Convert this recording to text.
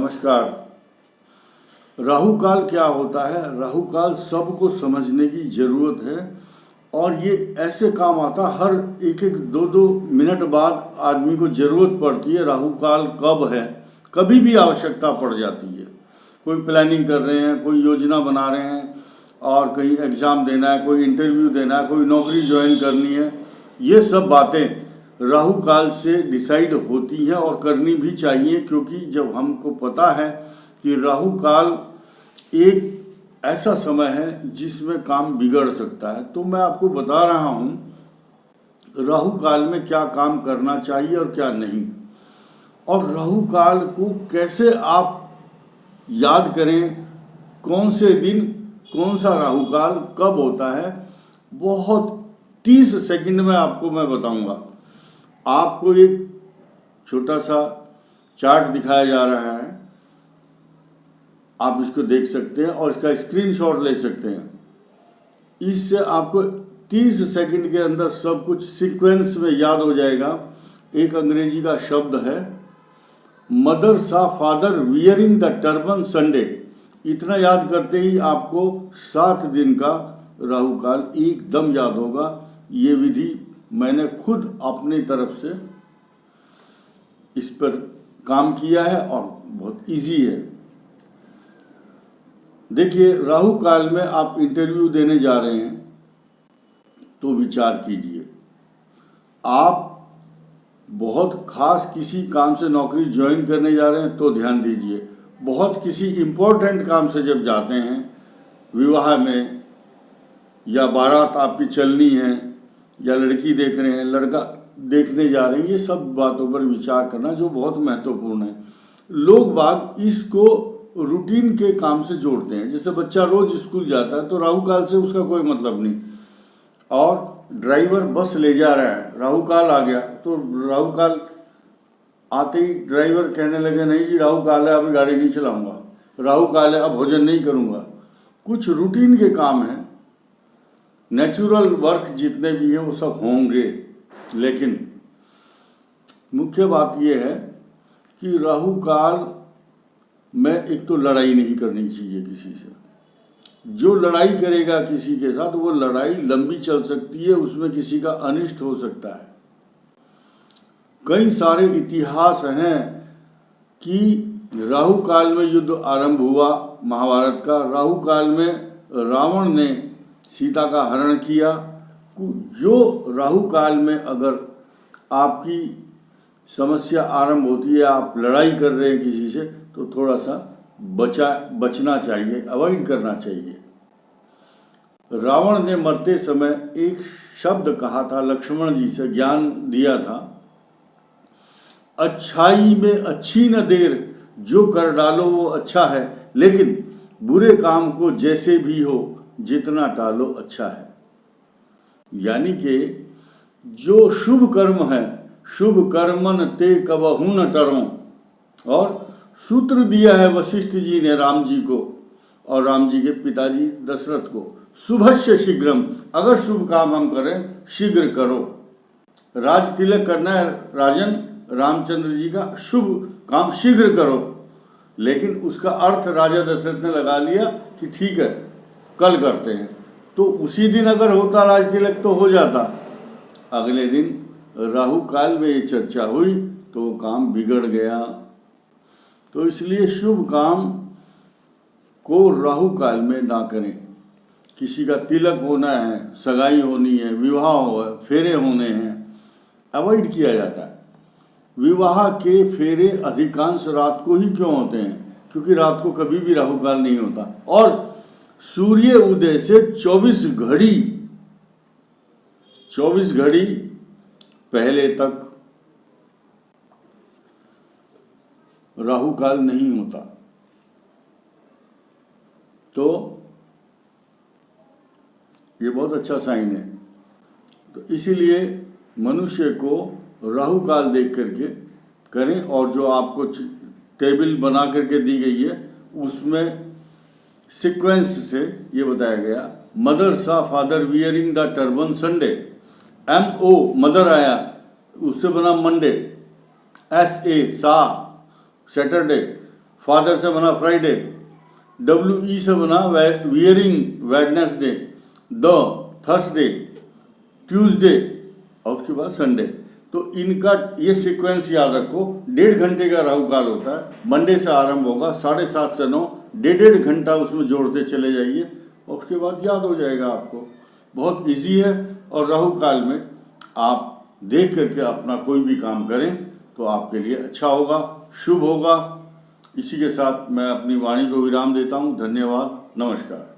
नमस्कार। राहु काल क्या होता है? राहु काल सबको समझने की ज़रूरत है और ये ऐसे काम आता है, हर एक एक दो दो मिनट बाद आदमी को ज़रूरत पड़ती है। राहु काल कब है? कभी भी आवश्यकता पड़ जाती है। कोई प्लानिंग कर रहे हैं, कोई योजना बना रहे हैं और कहीं एग्ज़ाम देना है, कोई इंटरव्यू देना है, कोई नौकरी ज्वाइन करनी है, ये सब बातें राहु काल से डिसाइड होती है और करनी भी चाहिए, क्योंकि जब हमको पता है कि राहु काल एक ऐसा समय है जिसमें काम बिगड़ सकता है, तो मैं आपको बता रहा हूँ राहु काल में क्या काम करना चाहिए और क्या नहीं, और राहु काल को कैसे आप याद करें, कौन से दिन कौन सा राहु काल कब होता है। बहुत 30 सेकंड में आपको मैं बताऊंगा। आपको एक छोटा सा चार्ट दिखाया जा रहा है, आप इसको देख सकते हैं और इसका स्क्रीनशॉट ले सकते हैं। इससे आपको 30 सेकंड के अंदर सब कुछ सीक्वेंस में याद हो जाएगा। एक अंग्रेजी का शब्द है मदर सा father wearing the turban Sunday. इतना याद करते ही आपको 7 दिन का राहु काल एकदम याद होगा। ये विधि मैंने खुद अपनी तरफ से इस पर काम किया है और बहुत इजी है। देखिए, राहु काल में आप इंटरव्यू देने जा रहे हैं तो विचार कीजिए। आप बहुत खास किसी काम से नौकरी ज्वाइन करने जा रहे हैं तो ध्यान दीजिए। बहुत किसी इम्पोर्टेंट काम से जब जाते हैं, विवाह में या बारात आपकी चलनी है या लड़की देख रहे हैं, लड़का देखने जा रहे हैं, ये सब बातों पर विचार करना जो बहुत महत्वपूर्ण है। लोग बाग इसको रूटीन के काम से जोड़ते हैं। जैसे बच्चा रोज स्कूल जाता है तो राहु काल से उसका कोई मतलब नहीं, और ड्राइवर बस ले जा रहा है, राहु काल आ गया तो राहु काल आते ही ड्राइवर कहने लगे नहीं जी राहु काल है, अभी गाड़ी नहीं चलाऊंगा, राहु काल है, अब भोजन नहीं करूंगा। कुछ रूटीन के काम हैं, नेचुरल वर्क जितने भी हैं वो सब होंगे, लेकिन मुख्य बात यह है कि राहु काल में एक तो लड़ाई नहीं करनी चाहिए किसी से। जो लड़ाई करेगा किसी के साथ वो लड़ाई लंबी चल सकती है, उसमें किसी का अनिष्ट हो सकता है। कई सारे इतिहास हैं कि राहु काल में युद्ध आरंभ हुआ महाभारत का। राहु काल में रावण ने सीता का हरण किया। जो राहु काल में अगर आपकी समस्या आरंभ होती है, आप लड़ाई कर रहे हैं किसी से, तो थोड़ा सा बचना चाहिए, अवॉइड करना चाहिए। रावण ने मरते समय एक शब्द कहा था, लक्ष्मण जी से ज्ञान दिया था, अच्छाई में अच्छी न देर, जो कर डालो वो अच्छा है, लेकिन बुरे काम को जैसे भी हो जितना टालो अच्छा है। यानी कि जो शुभ कर्म है, शुभ कर्मन ते कबहू न टरों, और सूत्र दिया है वशिष्ठ जी ने राम जी को और राम जी के पिताजी दशरथ को, शुभस्य शीघ्रम, अगर शुभ काम हम करें शीघ्र करो। राज तिलक करना है राजन रामचंद्र जी का, शुभ काम शीघ्र करो। लेकिन उसका अर्थ राजा दशरथ ने लगा लिया कि ठीक है कल करते हैं, तो उसी दिन अगर होता राज तिलक तो हो जाता। अगले दिन राहु काल में ये चर्चा हुई तो वो काम बिगड़ गया। तो इसलिए शुभ काम को राहु काल में ना करें। किसी का तिलक होना है, सगाई होनी है, विवाह हो, फेरे होने हैं, अवॉइड किया जाता है। विवाह के फेरे अधिकांश रात को ही क्यों होते हैं? क्योंकि रात को कभी भी राहु काल नहीं होता, और सूर्य उदय से 24 घड़ी पहले तक राहु काल नहीं होता। तो ये बहुत अच्छा साइन है। तो इसीलिए मनुष्य को राहु काल देख करके करें, और जो आपको टेबल बना करके दी गई है उसमें सीक्वेंस से ये बताया गया, मदर सा father wearing the turban Sunday, MO mother आया उससे बना मंडे, SA सा सैटरडे, फादर से बना फ्राइडे, WE से बना wearing Wednesday, the Thursday, Tuesday और उसके बाद संडे। तो इनका ये सीक्वेंस याद रखो। 1.5 घंटे का राहु काल होता है, मंडे से आरंभ होगा 7:30 से 9, 1.5 घंटा उसमें जोड़ते चले जाइए और उसके बाद याद हो जाएगा आपको। बहुत इजी है और राहु काल में आप देख करके अपना कोई भी काम करें तो आपके लिए अच्छा होगा, शुभ होगा। इसी के साथ मैं अपनी वाणी को विराम देता हूँ। धन्यवाद, नमस्कार।